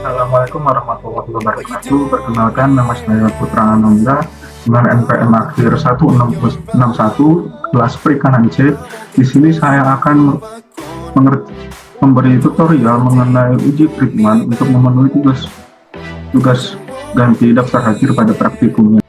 Assalamualaikum warahmatullahi wabarakatuh. Perkenalkan, nama saya Putra Ananda dengan NPM akhir 1661 kelas Perikanan C. Di sini saya akan memberi tutorial mengenai uji Friedman untuk memenuhi tugas ganti daftar hadir pada praktikumnya.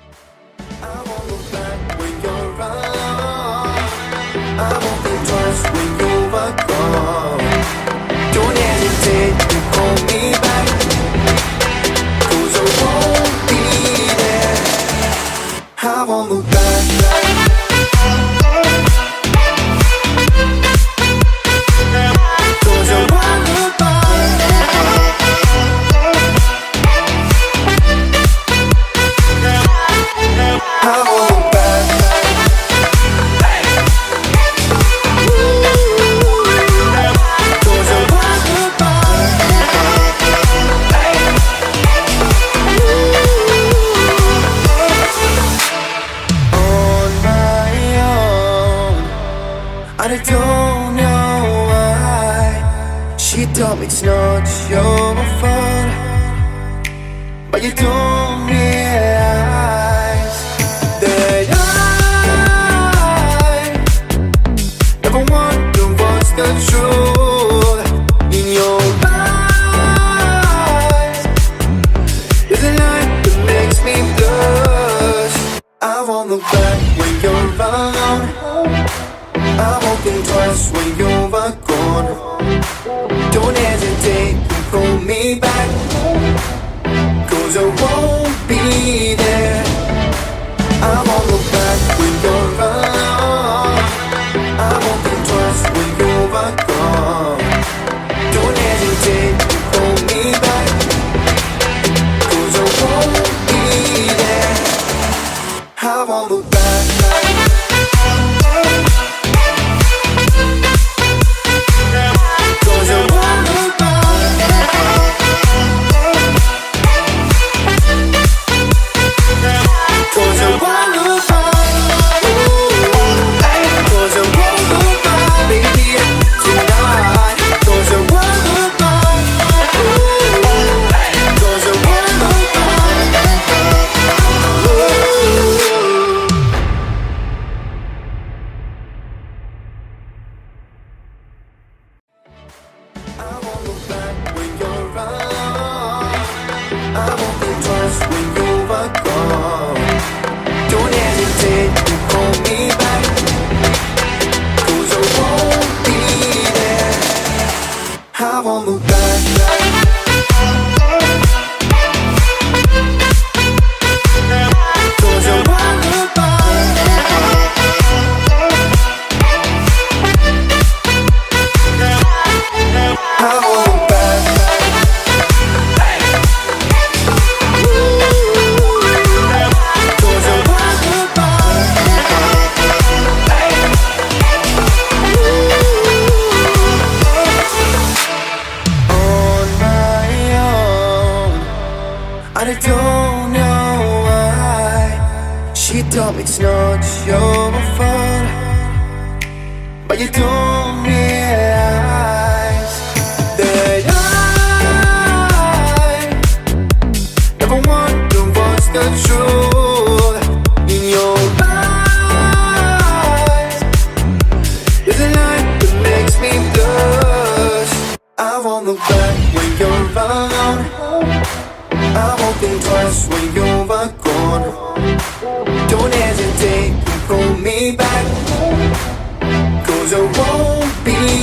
I don't know why she told me it's not your fault, but you don't realize that I never wonder what's the truth in your eyes. There's a light that makes me blush. I won't look back when you're alone. I won't think twice when you're gone. Don't hesitate to call me back, 'cause I won't be there. I won't look back when you're alone. I won't think twice when you're gone. Don't hesitate to call me back, 'cause I won't be there. I won't look back. Don't hesitate to call me back, 'cause I won't be there. I won't look back. I don't know why she told me it's not your fault, but you don't realize that I never wonder what's the truth in your eyes. There's a light that makes me blush. I won't look back when you're alone. I won't think twice when you're gone. Don't hesitate to call me back, 'cause I won't be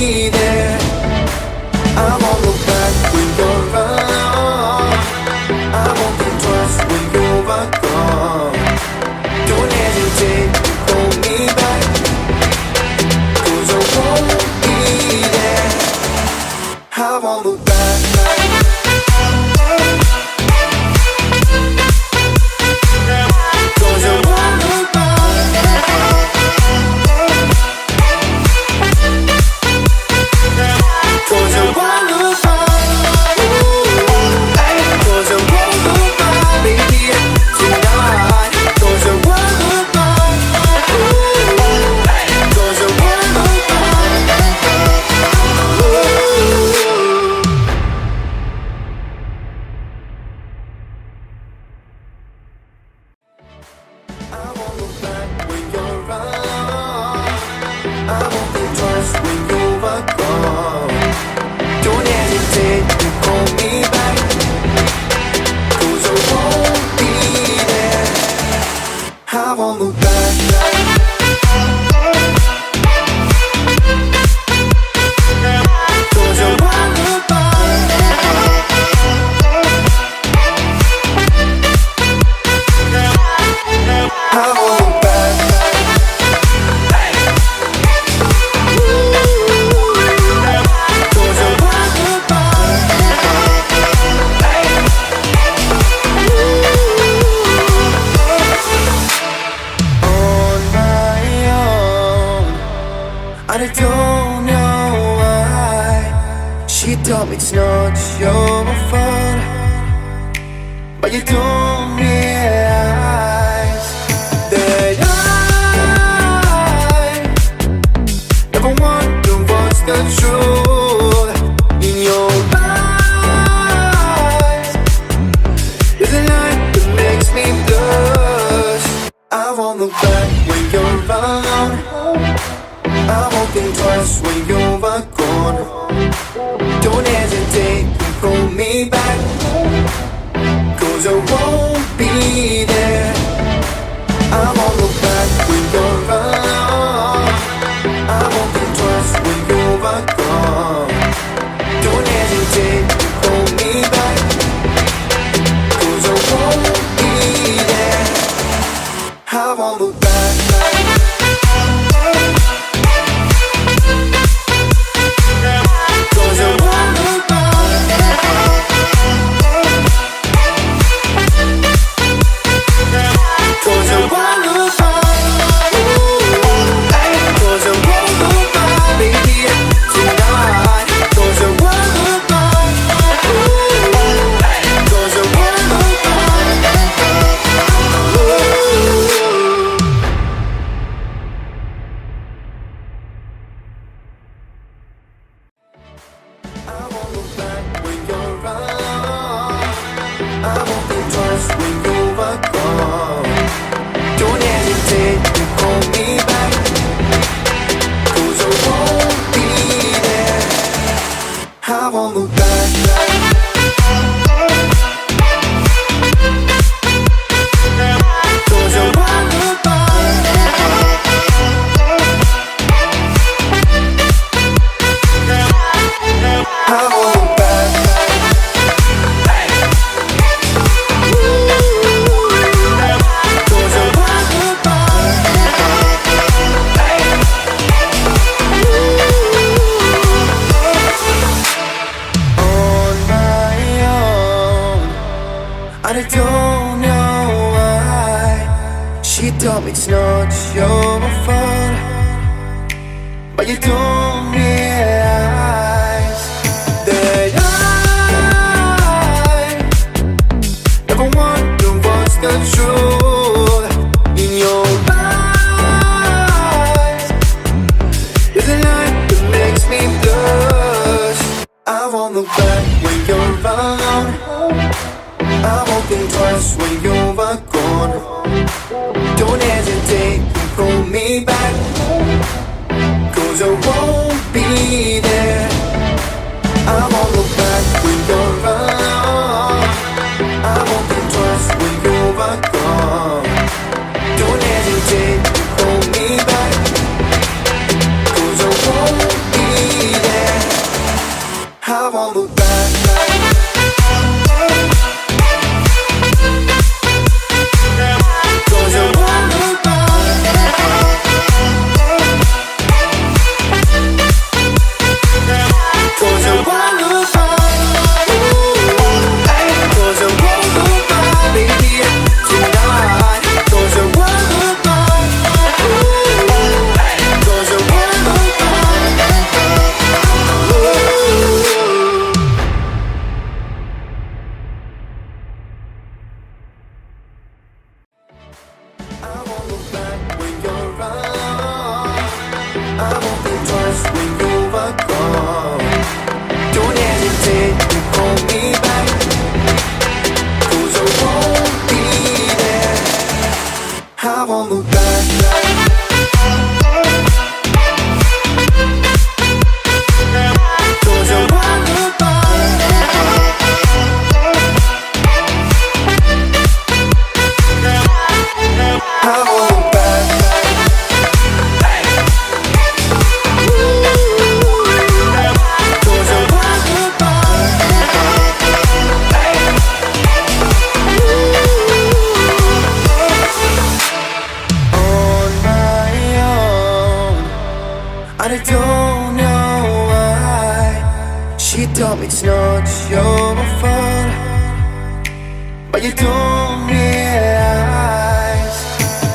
you don't realize that I never wonder what's the truth in your eyes. There's a light that makes me blush. I won't look back when you're around. I won't think twice when you are gone. Don't hesitate to pull me back, 'cause I won't be there. I won't look back when you're around. I won't think twice when you are gone. Don't hesitate to pull me back, 'cause I won't be there. I won't look back. It's not your fault, but you don't realize that I never wonder what's the truth in your eyes. There's a light that makes me blush. I won't look back when you're around. I won't think twice when you are gone. Don't hesitate to pull me back, 'cause I won't be there. I won't look back when you're around. I won't think twice when you are gone. Don't hesitate to pull me back, 'cause I won't be there. I won't look back. It's not your fault, but you don't realize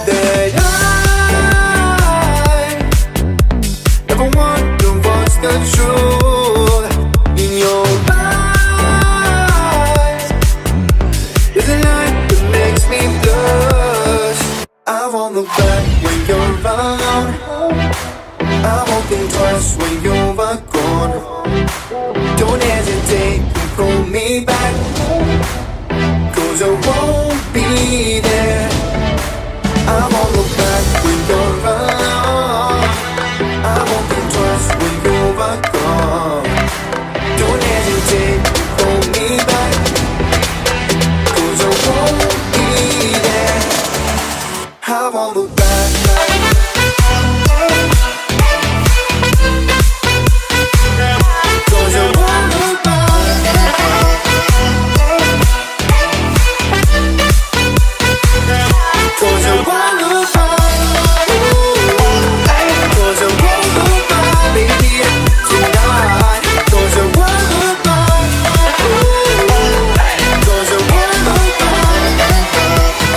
that I never wonder what's the truth in your eyes. There's a light me back, 'cause I won't be there. I won't look back when you're around. I won't think twice when you're gone. Don't hesitate to hold me back, 'cause I won't be there. I won't look back.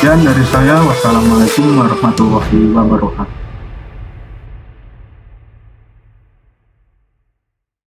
Sekian dari saya, wassalamualaikum warahmatullahi wabarakatuh.